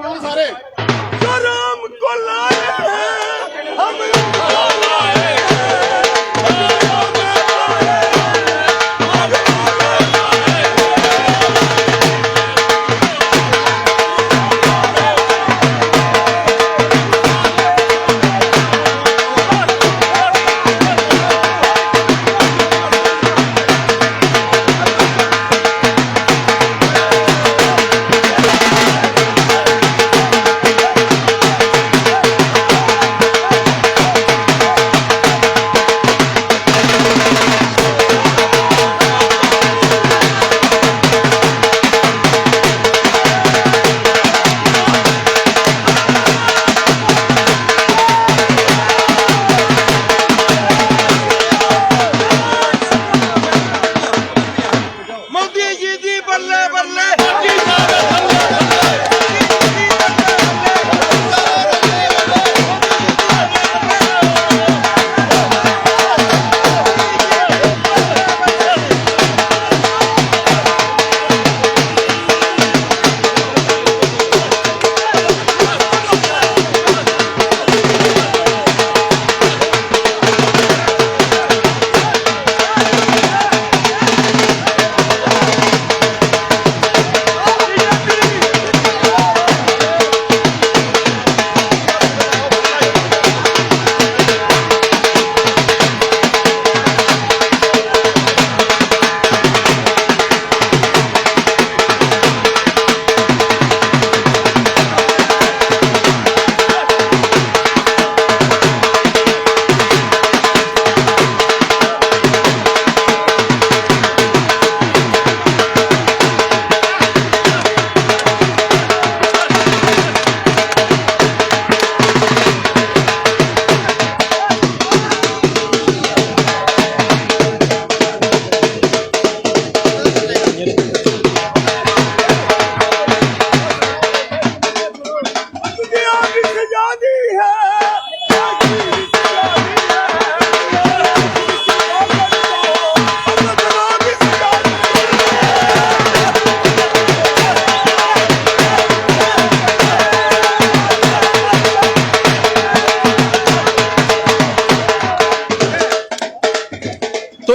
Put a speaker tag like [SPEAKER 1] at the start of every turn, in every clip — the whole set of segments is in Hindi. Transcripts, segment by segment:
[SPEAKER 1] सुनो सारे करम को लाए हैं हम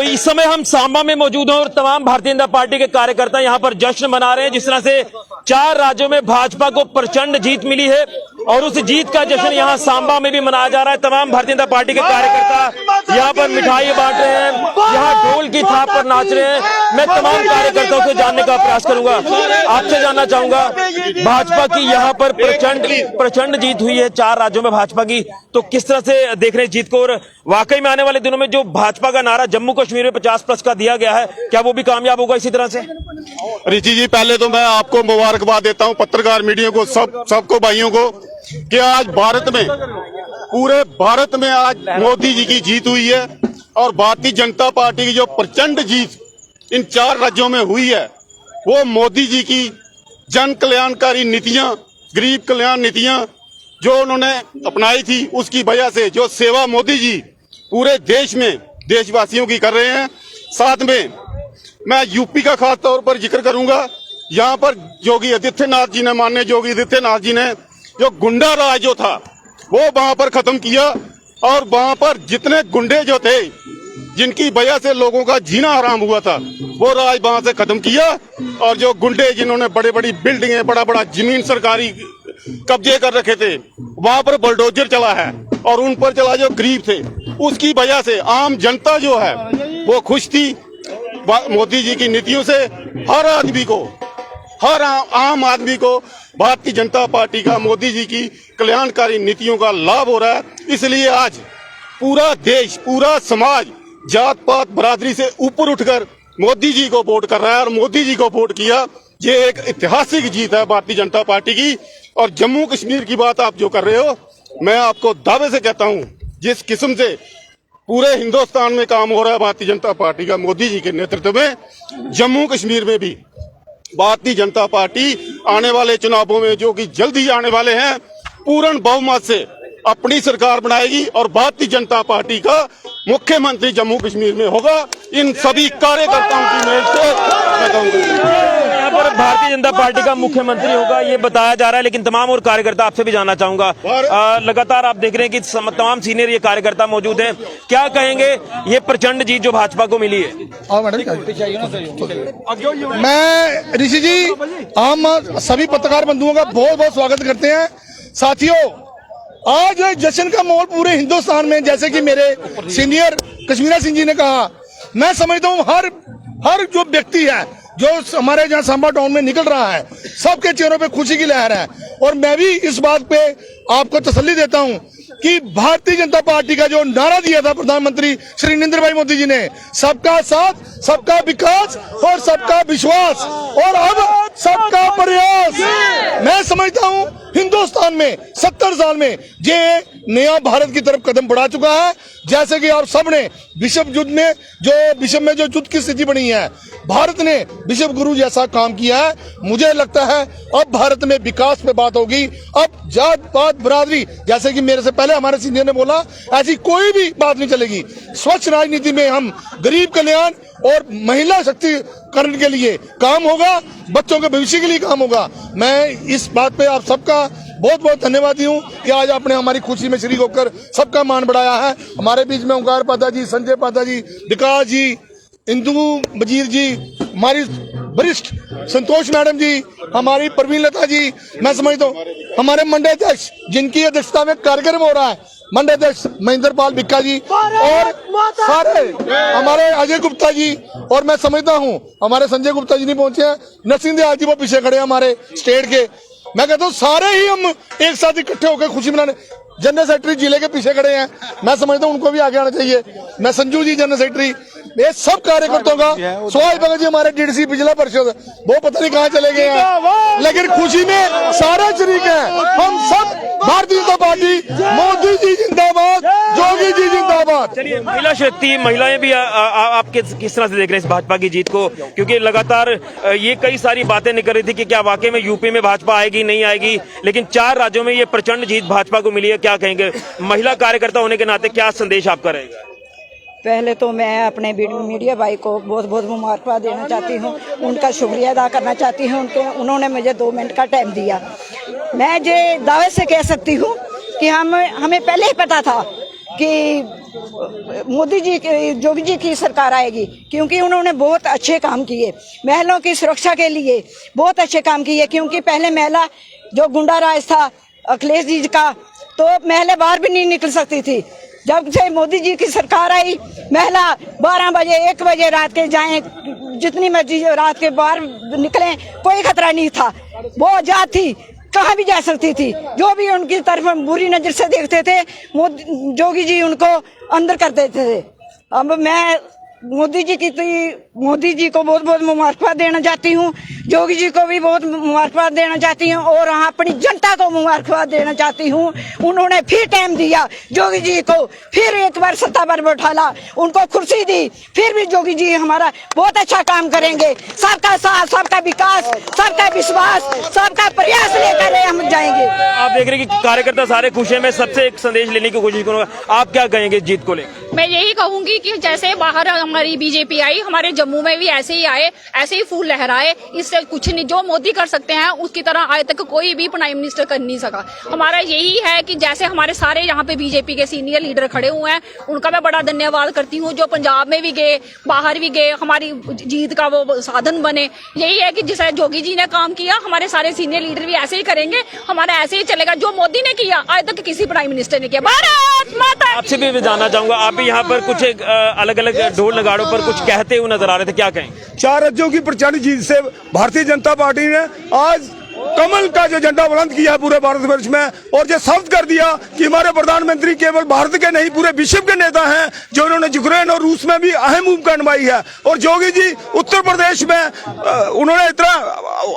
[SPEAKER 2] इस समय हम सांबा में मौजूद हैं और तमाम भारतीय जनता पार्टी के कार्यकर्ता यहां पर जश्न मना रहे हैं। जिस तरह से 4 राज्यों में भाजपा को प्रचंड जीत मिली है और उस जीत का जश्न यहां सांबा में भी मनाया जा रहा है। तमाम भारतीय जनता पार्टी के कार्यकर्ता यहां पर मिठाई बांट रहे हैं, यहां ढोल की थाप पर नाच रहे हैं। मैं तमाम कार्यकर्ताओं से जानने का प्रयास करूंगा, आपसे जानना चाहूंगा, भाजपा की यहां पर प्रचंड जीत हुई है 4 राज्यों में भाजपा की, तो किस तरह से देख रहे हैं जीत को? और वाकई में आने वाले दिनों में जो भाजपा का नारा जम्मू कश्मीर में 50+ का दिया गया है, क्या वो भी कामयाब होगा इसी तरह से?
[SPEAKER 1] ऋषि जी, पहले तो मैं आपको मुबारकबाद देता हूं, पत्रकार मीडिया को, सबको भाइयों को, कि आज भारत में, पूरे भारत में आज मोदी जी की जीत हुई है। और भारतीय जनता पार्टी की जो प्रचंड जीत इन 4 राज्यों में हुई है, वो मोदी जी की जन कल्याणकारी नीतियां, गरीब कल्याण नीतियां जो उन्होंने अपनाई थी, उसकी वजह से जो सेवा मोदी जी पूरे देश में देशवासियों की कर रहे हैं। साथ में मैं यूपी का खास तौर पर जिक्र करूंगा। यहाँ पर योगी आदित्यनाथ जी ने, माननीय योगी आदित्यनाथ जी ने जो गुंडा राज जो था वो वहां पर खत्म किया, और वहां पर जितने गुंडे जो थे जिनकी वजह से लोगों का जीना हराम हुआ था, वो राज वहां से खत्म किया। और जो गुंडे जिन्होंने बड़े बड़ी बिल्डिंगें, बड़ा जमीन सरकारी कब्जे कर रखे थे, वहां पर बुलडोजर चला है, और उन पर चला जो गरीब थे, उसकी वजह से आम जनता जो है वो खुश थी मोदी जी की नीतियों से। हर आम आदमी को भारतीय जनता पार्टी का, मोदी जी की कल्याणकारी नीतियों का लाभ हो रहा है। इसलिए आज पूरा देश, पूरा समाज जात पात बरादरी से ऊपर उठकर मोदी जी को वोट कर रहा है, और मोदी जी को वोट किया। ये एक ऐतिहासिक जीत है भारतीय जनता पार्टी की। और जम्मू कश्मीर की बात आप जो कर रहे हो, मैं आपको दावे से कहता हूं, जिस किस्म से पूरे हिंदुस्तान में काम हो रहा है भारतीय जनता पार्टी का मोदी जी के नेतृत्व में, जम्मू कश्मीर में भी भारतीय जनता पार्टी आने वाले चुनावों में, जो कि जल्दी आने वाले हैं, पूर्ण बहुमत से अपनी सरकार बनाएगी और भारतीय जनता पार्टी का मुख्यमंत्री जम्मू कश्मीर में होगा। इन सभी कार्यकर्ताओं की मेहनत से मैं कहूँगा।
[SPEAKER 2] पर भारतीय जनता पार्टी का मुख्यमंत्री होगा ये बताया जा रहा है, लेकिन तमाम और कार्यकर्ता आपसे भी जानना चाहूंगा। लगातार आप देख रहे हैं कि तमाम सीनियर ये कार्यकर्ता मौजूद हैं, क्या कहेंगे ये प्रचंड जीत जो भाजपा को मिली है?
[SPEAKER 3] मैं ऋषि जी, हम सभी पत्रकार बंधुओं का बहुत बहुत स्वागत करते हैं। साथियों, आज जश्न का माहौल पूरे हिंदुस्तान में, जैसे कि मेरे सीनियर कश्मीरा सिंह जी ने कहा, मैं समझता हूँ हर जो व्यक्ति है जो हमारे यहाँ सांबा टाउन में निकल रहा है, सबके चेहरों पे खुशी की लहर है। और मैं भी इस बात पे आपको तसल्ली देता हूँ कि भारतीय जनता पार्टी का जो नारा दिया था प्रधानमंत्री श्री नरेंद्र भाई मोदी जी ने, सबका साथ, सबका विकास और सबका विश्वास और अब सबका प्रयास, मैं समझता हूँ हिंदुस्तान में 70 साल में ये नया भारत की तरफ कदम बढ़ा चुका है। जैसे कि आप सबने विश्व युद्ध में जो युद्ध की स्थिति बनी है, भारत ने विश्व गुरु जैसा काम किया है। मुझे लगता है अब भारत में विकास पे बात होगी, अब जात पात बरादरी, जैसे कि मेरे से पहले हमारे सीनियर ने बोला, ऐसी कोई भी बात नहीं चलेगी। स्वच्छ राजनीति में हम गरीब कल्याण और महिला शक्तिकरण के लिए काम होगा, बच्चों के भविष्य के लिए काम होगा। मैं इस बात पे आप सबका बहुत बहुत धन्यवादी हूँ कि आज आपने हमारी खुशी में शरीक होकर सबका मान बढ़ाया है। हमारे बीच में ओंकार पादा जी, संजय पादा जी, विकास जी, इंदु वजीर जी, हमारी वरिष्ठ संतोष मैडम जी, हमारी प्रवीण लता जी, मैं समझता हूँ हमारे मंडल अध्यक्ष जिनकी अध्यक्षता में कार्यक्रम हो रहा है, मंडल अध्यक्ष महेंद्र पाल बिक्का जी, और सारे हमारे अजय गुप्ता जी, और मैं समझता हूँ हमारे संजय गुप्ता जी नहीं पहुंचे हैं, नरसिंह दयाल जी वो पीछे खड़े हैं हमारे स्टेट के। मैं कहता हूँ सारे ही हम एक साथ इकट्ठे होकर खुशी मनाने। जनरल सेक्रेटरी जिले के पीछे खड़े हैं, मैं समझता हूँ उनको भी आगे आना चाहिए। मैं संजू जी जनरल सेक्रेटरी, ये सब कार्यकर्ताओं का, सुभाष भगत जी हमारे डीडीसी पिछला परिषद, वो पता नहीं कहाँ चले गए हैं, लेकिन खुशी में सारे शरीक हैं। हम सब भारतीय जनता पार्टी, मोदी जी जिंदाबाद, जोगी जी जिंदाबाद।
[SPEAKER 2] चलिए, महिला शक्ति, महिलाएं भी आप किस तरह से देख रहे हैं इस भाजपा की जीत को? क्योंकि लगातार ये कई सारी बातें निकल रही थी कि क्या वाकई में यूपी में भाजपा आएगी नहीं आएगी, लेकिन 4 राज्यों में ये प्रचंड जीत भाजपा को मिली है। क्या कहेंगे महिला कार्यकर्ता होने के नाते, क्या संदेश आपका रहेगा?
[SPEAKER 4] पहले तो मैं अपने मीडिया भाई को बहुत बहुत मुबारकबाद देना चाहती हूँ, उनका शुक्रिया अदा करना चाहती हूँ। उन्होंने मुझे 2 मिनट का टाइम दिया। मैं ये दावे से कह सकती हूँ कि हमें पहले ही पता था कि मोदी जी, जोगी जी की सरकार आएगी, क्योंकि उन्होंने बहुत अच्छे काम किए, महिलाओं की सुरक्षा के लिए बहुत अच्छे काम किए। क्योंकि पहले महिला जो गुंडा राज था अखिलेश जी का, तो महिला बाहर भी नहीं निकल सकती थी। जब से मोदी जी की सरकार आई, महिला 12 बजे 1 बजे रात के जाएं, जितनी मर्जी रात के बाहर निकलें, कोई खतरा नहीं था। वो आजाद थी, कहाँ भी जा सकती थी। जो भी उनकी तरफ बुरी नजर से देखते थे, जोगी जी उनको अंदर कर देते थे। अब मैं मोदी जी को बहुत बहुत मुबारकबाद देना चाहती हूँ, जोगी जी को भी बहुत मुबारकबाद देना चाहती हूँ, और अपनी जनता को मुबारकबाद देना चाहती हूँ। उन्होंने फिर टाइम दिया जोगी जी को, फिर एक बार सत्ता पर बैठाला, उनको कुर्सी दी, फिर भी जोगी जी हमारा बहुत अच्छा काम करेंगे। सबका साथ, सबका विकास, सबका विश्वास, सबका प्रयास लेकर हम जाएंगे।
[SPEAKER 2] आप देख रहे हैं कि कार्यकर्ता सारे खुश हैं। मैं सबसे एक संदेश लेने की कोशिश करूंगा, आप क्या कहेंगे जीत को लेकर?
[SPEAKER 5] मैं यही कहूंगी कि जैसे बाहर हमारी बीजेपी आई, हमारे जम्मू में भी ऐसे ही आए, ऐसे ही फूल लहराए। इससे कुछ नहीं, जो मोदी कर सकते हैं उसकी तरह आज तक कोई भी प्राइम मिनिस्टर कर नहीं सका। हमारा यही है कि जैसे हमारे सारे यहाँ पे बीजेपी के सीनियर लीडर खड़े हुए हैं, उनका मैं बड़ा धन्यवाद करती हूँ। जो पंजाब में भी गए, बाहर भी गए, हमारी जीत का वो साधन बने। यही है कि जैसे जोगी जी ने काम किया, हमारे सारे सीनियर लीडर भी ऐसे ही करेंगे, हमारा ऐसे ही चलेगा। जो मोदी ने किया आज तक किसी प्राइम मिनिस्टर ने किया। भारत माता।
[SPEAKER 2] आपसे भी जानना चाहूंगा, आप भी यहाँ पर कुछ अलग अलग ढोल नगाड़ों पर कुछ कहते हुए नजर आ रहे थे, क्या कहेंगे?
[SPEAKER 3] 4 राज्यों की प्रचंड जीत से भारतीय जनता पार्टी ने आज कमल का जो झंडा बुलंद किया है पूरे भारतवर्ष में, और जो साबित कर दिया कि हमारे प्रधानमंत्री केवल भारत के नहीं पूरे विश्व के नेता हैं, जो उन्होंने यूक्रेन और रूस में भी अहम भूमिका निभाई है। और जोगी जी उत्तर प्रदेश में उन्होंने इतना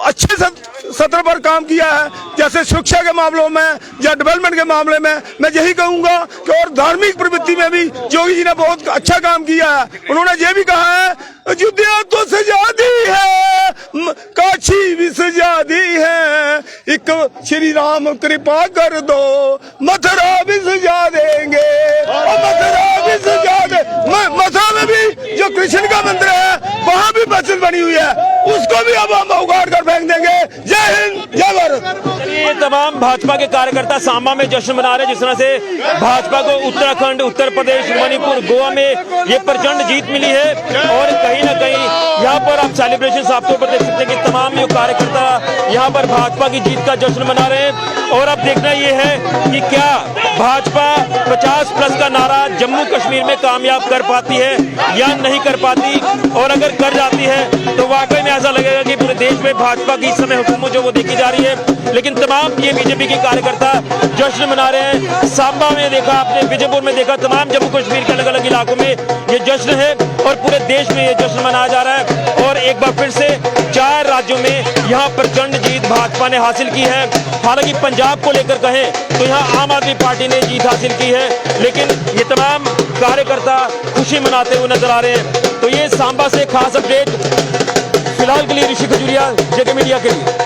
[SPEAKER 3] अच्छे सत्र पर काम किया है, जैसे शिक्षा के मामलों में या डेवलपमेंट के मामले में। मैं यही कहूंगा कि और धार्मिक प्रवृत्ति में भी जोगी जी ने बहुत अच्छा काम किया है। उन्होंने ये भी कहा है, अयोध्या तो सजा दी है, काशी भी सजा दी है, एक श्री राम कृपा कर दो, मथुरा भी सजा देंगे, मथुरा भी सजा दे। मथुरा में भी जो कृष्ण का मंदिर है
[SPEAKER 6] वहाँ भी बसें बनी हुई है, उसको भी अब हम उगाड़ कर फेंक देंगे। जय हिंद, जय भारत।
[SPEAKER 2] ये तमाम भाजपा के कार्यकर्ता सांबा में जश्न मना रहे हैं, जिस तरह से भाजपा को उत्तराखंड, उत्तर प्रदेश, मणिपुर, गोवा में ये प्रचंड जीत मिली है। और कहीं ना कहीं यहाँ पर आप सेलिब्रेशन साफ तौर पर देख सकते हैं कि तमाम ये कार्यकर्ता यहाँ पर भाजपा की जीत का जश्न मना रहे हैं। और अब देखना ये है कि क्या भाजपा 50+ का नारा जम्मू कश्मीर में कामयाब कर पाती है या नहीं कर पाती। और अगर कर जाती है तो वाकई में ऐसा लगेगा कि पूरे देश में भाजपा की इस समय हुकूमत जो वो देखी जा रही है। लेकिन तमाम ये बीजेपी के कार्यकर्ता जश्न मना रहे हैं। सांबा में देखा आपने, विजयपुर में देखा, तमाम जम्मू कश्मीर के अलग अलग इलाकों में ये जश्न है और पूरे देश में ये जश्न मनाया जा रहा है। और एक बार फिर से 4 राज्यों में यहाँ प्रचंड जीत भाजपा ने हासिल की है। हालांकि पंजाब को लेकर कहें तो यहाँ आम आदमी पार्टी ने जीत हासिल की है, लेकिन ये तमाम कार्यकर्ता खुशी मनाते हुए नजर आ रहे हैं। तो ये सांबा से खास अपडेट फिलहाल के लिए ऋषि खजूरिया, जेके मीडिया के लिए।